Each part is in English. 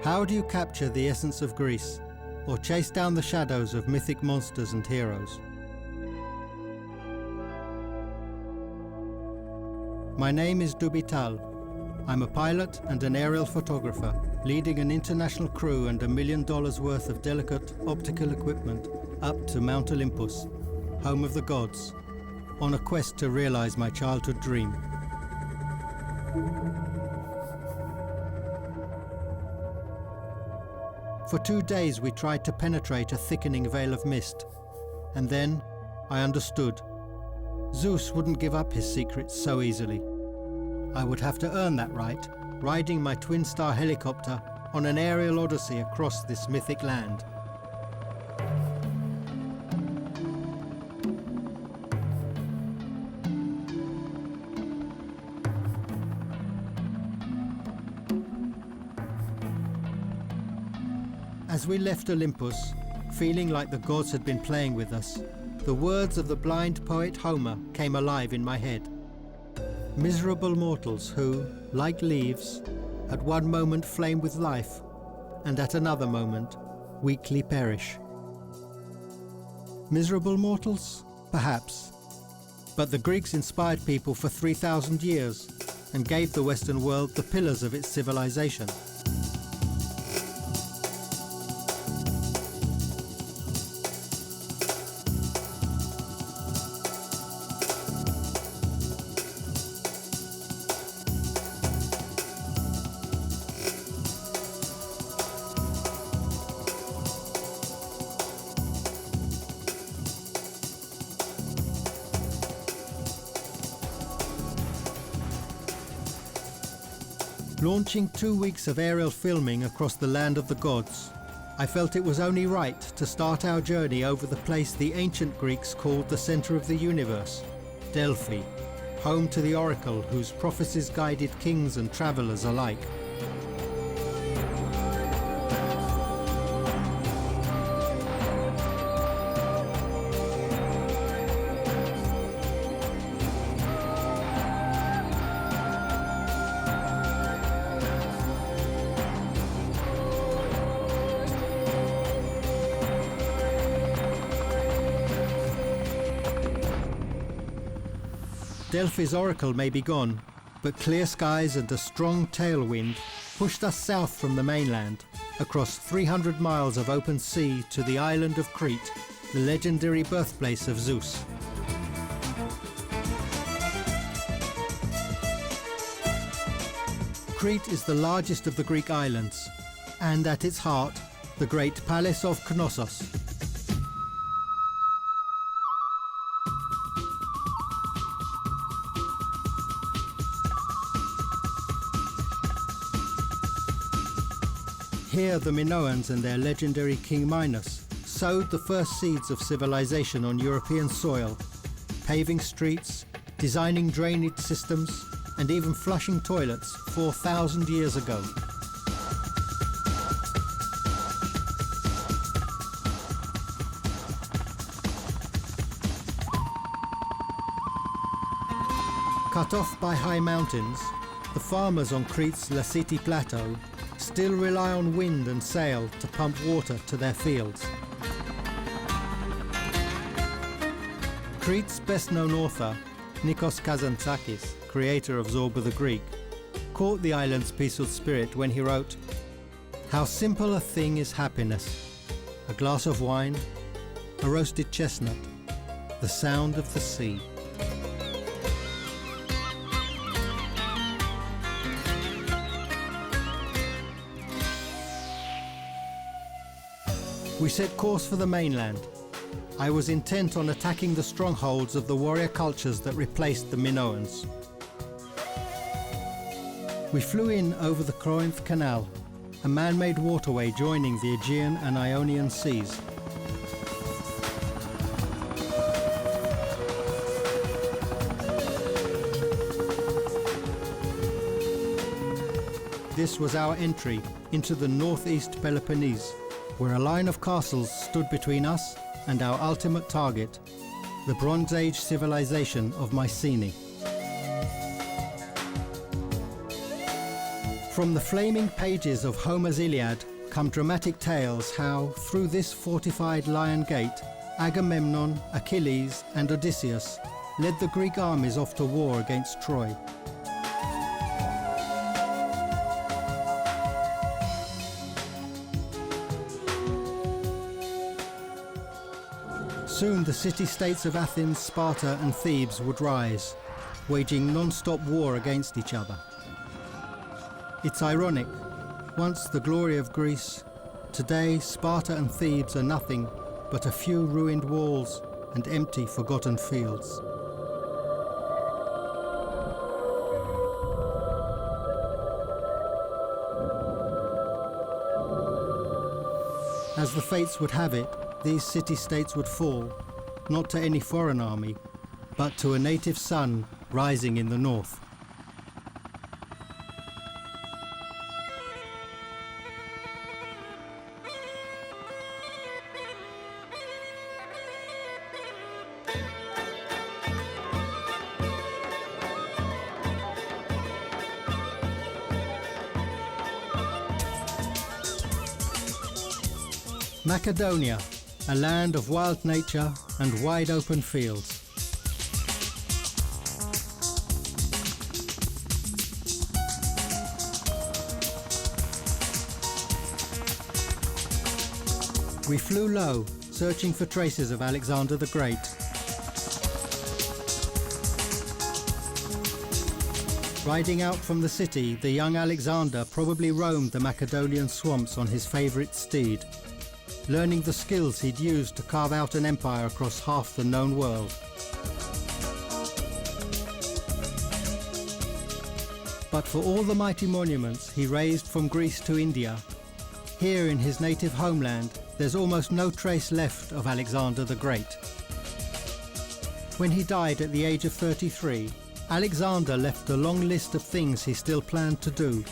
How do you capture the essence of Greece, or chase down the shadows of mythic monsters and heroes? My name is Dubital. I'm a pilot and an aerial photographer, leading an international crew and $1 million worth of delicate optical equipment up to Mount Olympus, home of the gods, on a quest to realize my childhood dream. For 2 days we tried to penetrate a thickening veil of mist, and then I understood. Zeus wouldn't give up his secrets so easily. I would have to earn that right, riding my twin-star helicopter on an aerial odyssey across this mythic land. As we left Olympus, feeling like the gods had been playing with us, the words of the blind poet Homer came alive in my head. Miserable mortals who, like leaves, at one moment flame with life, and at another moment weakly perish. Miserable mortals? Perhaps. But the Greeks inspired people for 3,000 years and gave the Western world the pillars of its civilization. Launching 2 weeks of aerial filming across the land of the gods, I felt it was only right to start our journey over the place the ancient Greeks called the center of the universe, Delphi, home to the oracle whose prophecies guided kings and travelers alike. Delphi's oracle may be gone, but clear skies and a strong tailwind pushed us south from the mainland, across 300 miles of open sea to the island of Crete, the legendary birthplace of Zeus. Crete is the largest of the Greek islands, and at its heart, the great palace of Knossos. Here the Minoans and their legendary King Minos sowed the first seeds of civilization on European soil, paving streets, designing drainage systems, and even flushing toilets 4,000 years ago. Cut off by high mountains, the farmers on Crete's Lasiti plateau still rely on wind and sail to pump water to their fields. Crete's best-known author, Nikos Kazantzakis, creator of Zorba the Greek, caught the island's peaceful spirit when he wrote, "How simple a thing is happiness. A glass of wine, a roasted chestnut, the sound of the sea." We set course for the mainland. I was intent on attacking the strongholds of the warrior cultures that replaced the Minoans. We flew in over the Corinth Canal, a man-made waterway joining the Aegean and Ionian seas. This was our entry into the northeast Peloponnese, where a line of castles stood between us and our ultimate target, the Bronze Age civilization of Mycenae. From the flaming pages of Homer's Iliad come dramatic tales how, through this fortified Lion Gate, Agamemnon, Achilles and Odysseus led the Greek armies off to war against Troy. Soon the city-states of Athens, Sparta and Thebes would rise, waging non-stop war against each other. It's ironic, once the glory of Greece, today Sparta and Thebes are nothing but a few ruined walls and empty, forgotten fields. As the fates would have it, these city-states would fall, not to any foreign army, but to a native sun rising in the north. Macedonia, a land of wild nature and wide open fields. We flew low, searching for traces of Alexander the Great. Riding out from the city, the young Alexander probably roamed the Macedonian swamps on his favourite steed, learning the skills he'd used to carve out an empire across half the known world. But for all the mighty monuments he raised from Greece to India, here in his native homeland there's almost no trace left of Alexander the Great. When he died at the age of 33, Alexander left a long list of things he still planned to do.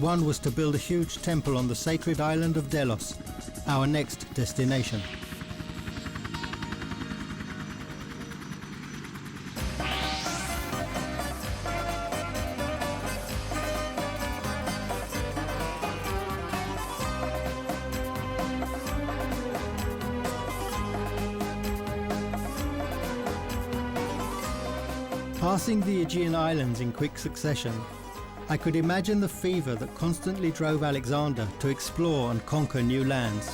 One was to build a huge temple on the sacred island of Delos, our next destination. Passing the Aegean Islands in quick succession, I could imagine the fever that constantly drove Alexander to explore and conquer new lands.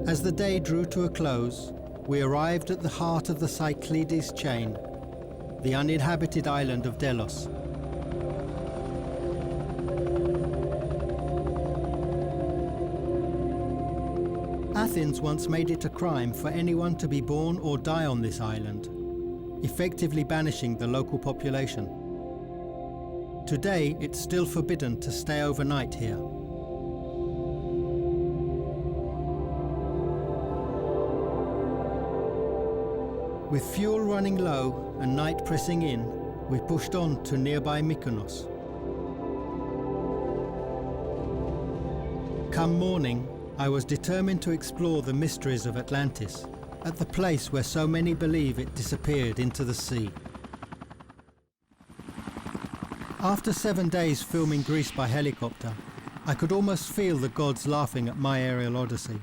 As the day drew to a close, we arrived at the heart of the Cyclades chain, the uninhabited island of Delos. Athens once made it a crime for anyone to be born or die on this island, effectively banishing the local population. Today, it's still forbidden to stay overnight here. With fuel running low and night pressing in, we pushed on to nearby Mykonos. Come morning, I was determined to explore the mysteries of Atlantis, at the place where so many believe it disappeared into the sea. After 7 days filming Greece by helicopter, I could almost feel the gods laughing at my aerial odyssey.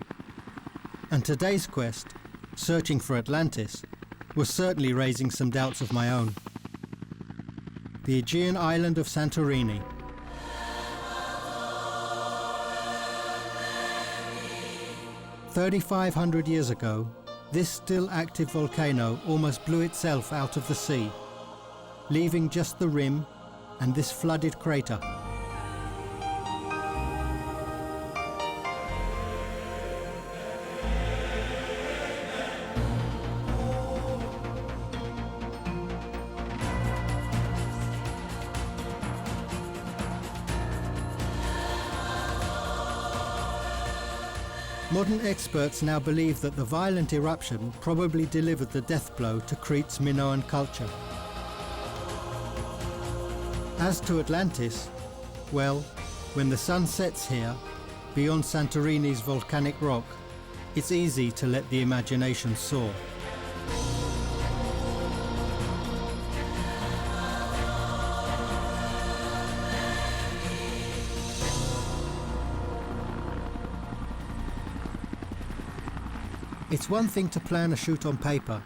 And today's quest, searching for Atlantis, was certainly raising some doubts of my own. The Aegean island of Santorini. "3,500 years ago, this still active volcano almost blew itself out of the sea, leaving just the rim and this flooded crater. Modern experts now believe that the violent eruption probably delivered the death blow to Crete's Minoan culture. As to Atlantis, well, when the sun sets here, beyond Santorini's volcanic rock, it's easy to let the imagination soar. It's one thing to plan a shoot on paper,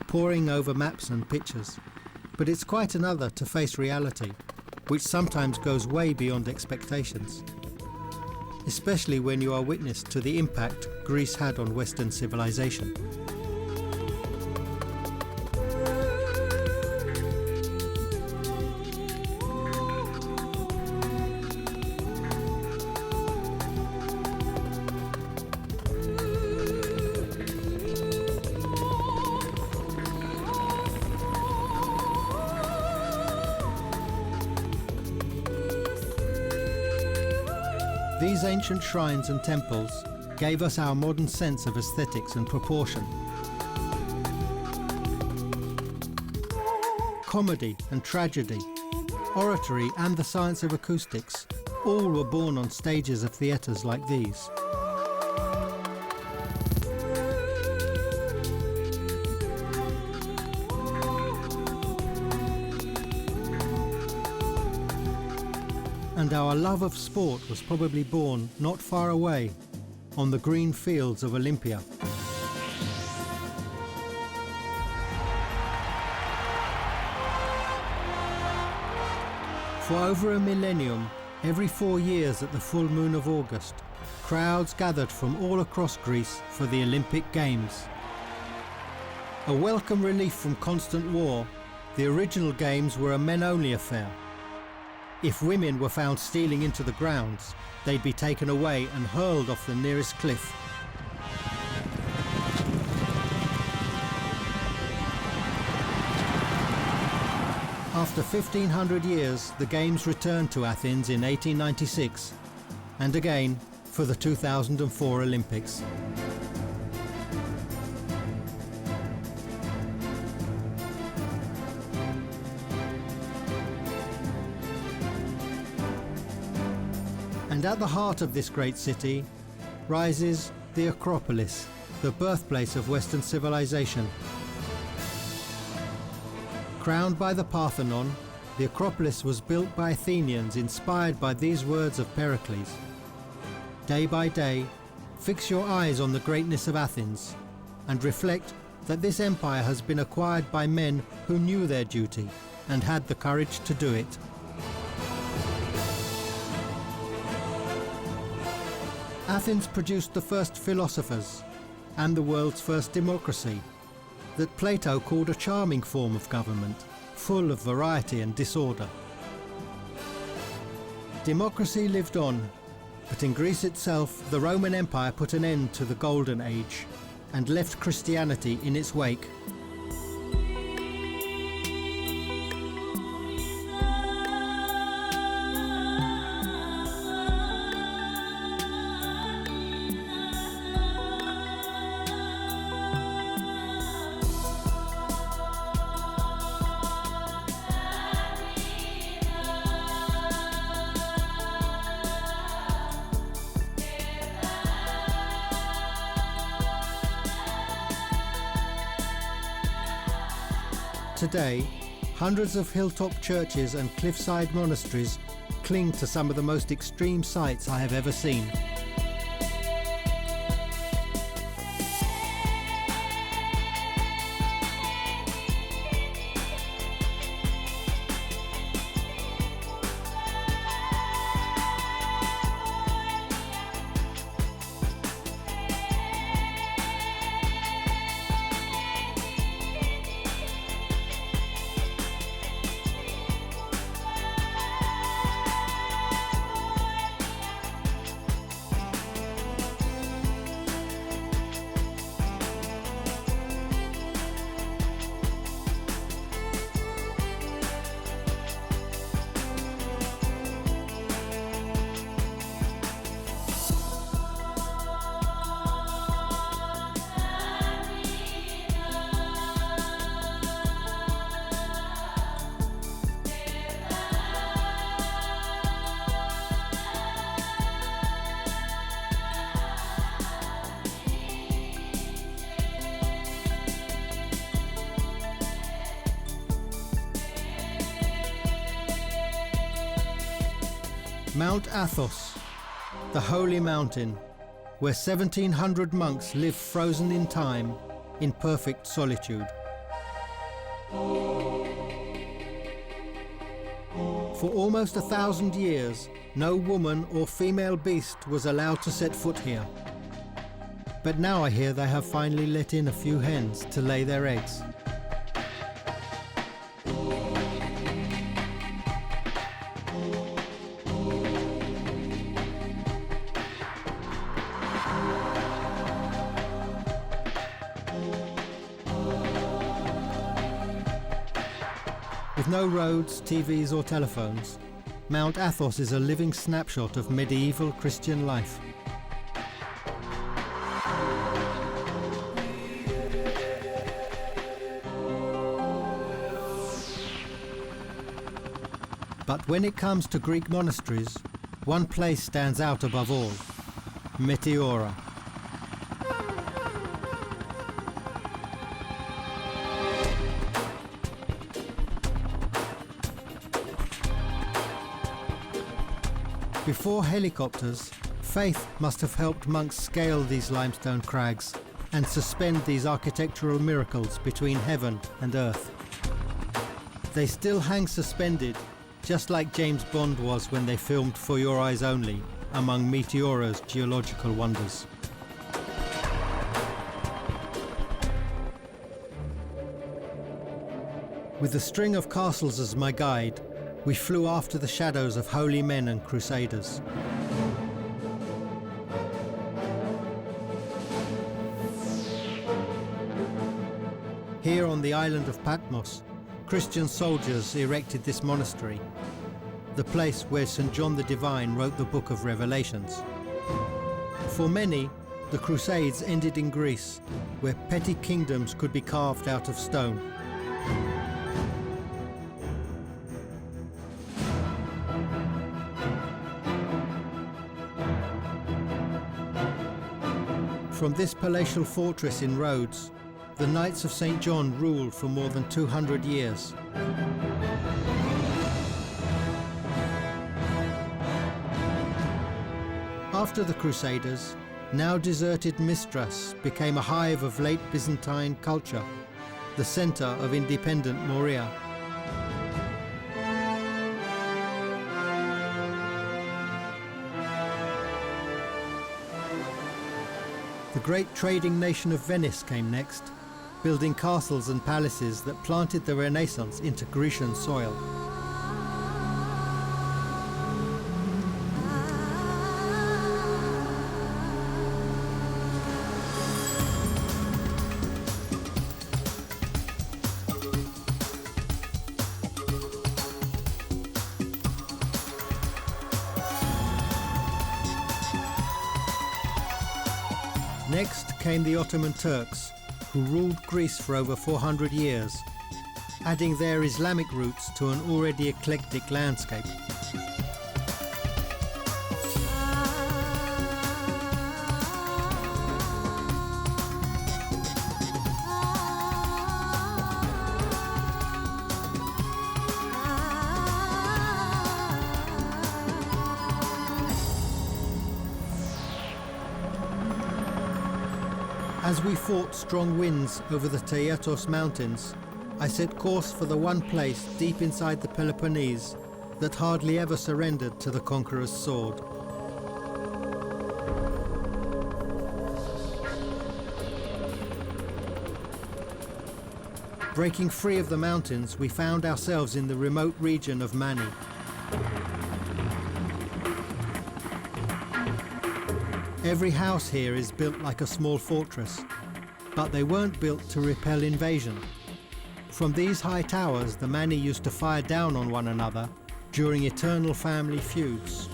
poring over maps and pictures, but it's quite another to face reality, which sometimes goes way beyond expectations, especially when you are witness to the impact Greece had on Western civilization. These ancient shrines and temples gave us our modern sense of aesthetics and proportion. Comedy and tragedy, oratory and the science of acoustics, all were born on stages of theatres like these. And our love of sport was probably born not far away, on the green fields of Olympia. For over a millennium, every 4 years at the full moon of August, crowds gathered from all across Greece for the Olympic Games. A welcome relief from constant war, the original Games were a men-only affair. If women were found stealing into the grounds, they'd be taken away and hurled off the nearest cliff. After 1500 years, the Games returned to Athens in 1896, and again for the 2004 Olympics. And at the heart of this great city rises the Acropolis, the birthplace of Western civilization. Crowned by the Parthenon, the Acropolis was built by Athenians inspired by these words of Pericles. Day by day, fix your eyes on the greatness of Athens and reflect that this empire has been acquired by men who knew their duty and had the courage to do it. Athens produced the first philosophers and the world's first democracy, that Plato called a charming form of government, full of variety and disorder. Democracy lived on, but in Greece itself, the Roman Empire put an end to the Golden Age and left Christianity in its wake. Today, hundreds of hilltop churches and cliffside monasteries cling to some of the most extreme sights I have ever seen. Mount Athos, the holy mountain, where 1,700 monks live frozen in time, in perfect solitude. For almost 1,000 years, no woman or female beast was allowed to set foot here. But now I hear they have finally let in a few hens to lay their eggs. With no roads, TVs or telephones, Mount Athos is a living snapshot of medieval Christian life. But when it comes to Greek monasteries, one place stands out above all: Meteora. Before helicopters, faith must have helped monks scale these limestone crags and suspend these architectural miracles between heaven and earth. They still hang suspended, just like James Bond was when they filmed For Your Eyes Only, among Meteora's geological wonders. With a string of castles as my guide, we flew after the shadows of holy men and crusaders. Here on the island of Patmos, Christian soldiers erected this monastery, the place where St. John the Divine wrote the book of Revelations. For many, the Crusades ended in Greece, where petty kingdoms could be carved out of stone. From this palatial fortress in Rhodes, the Knights of St. John ruled for more than 200 years. After the Crusaders, now deserted Mistras became a hive of late Byzantine culture, the centre of independent Morea. The great trading nation of Venice came next, building castles and palaces that planted the Renaissance into Grecian soil. Next came the Ottoman Turks, who ruled Greece for over 400 years, adding their Islamic roots to an already eclectic landscape. As we fought strong winds over the Taygetos mountains, I set course for the one place deep inside the Peloponnese that hardly ever surrendered to the conqueror's sword. Breaking free of the mountains, we found ourselves in the remote region of Mani. Every house here is built like a small fortress, but they weren't built to repel invasion. From these high towers, the Mani used to fire down on one another during eternal family feuds.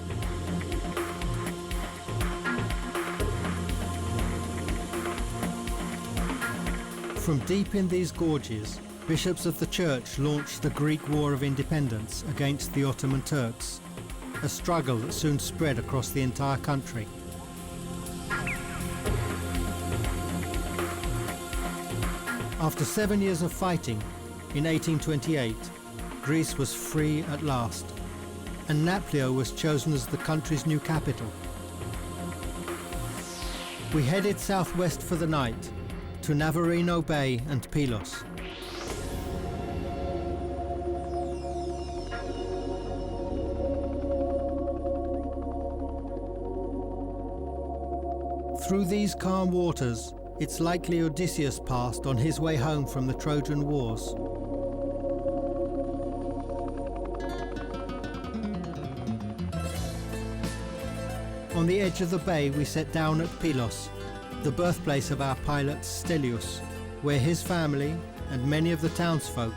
From deep in these gorges, bishops of the church launched the Greek War of Independence against the Ottoman Turks, a struggle that soon spread across the entire country. After 7 years of fighting, in 1828, Greece was free at last. and Naplio was chosen as the country's new capital. We headed southwest for the night, to Navarino Bay and Pylos. Through these calm waters, it's likely Odysseus passed on his way home from the Trojan Wars. On the edge of the bay we set down at Pylos, the birthplace of our pilot Stelios, where his family and many of the townsfolk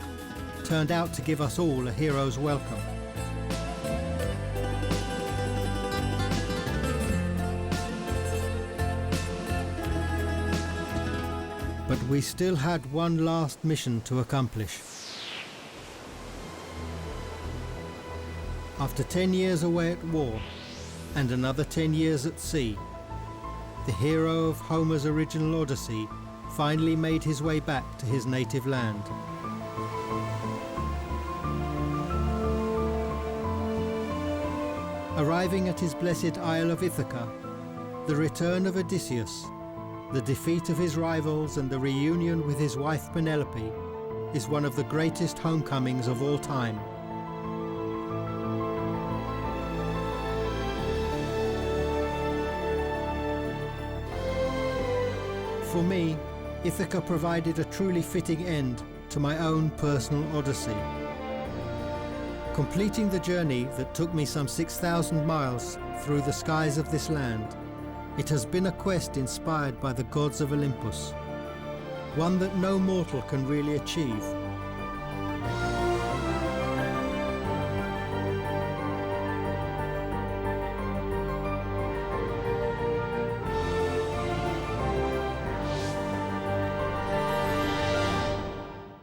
turned out to give us all a hero's welcome. But we still had one last mission to accomplish. After 10 years away at war, and another 10 years at sea, the hero of Homer's original Odyssey finally made his way back to his native land. Arriving at his blessed Isle of Ithaca, the return of Odysseus, the defeat of his rivals and the reunion with his wife Penelope is one of the greatest homecomings of all time. For me, Ithaca provided a truly fitting end to my own personal odyssey. Completing the journey that took me some 6,000 miles through the skies of this land, it has been a quest inspired by the gods of Olympus, one that no mortal can really achieve,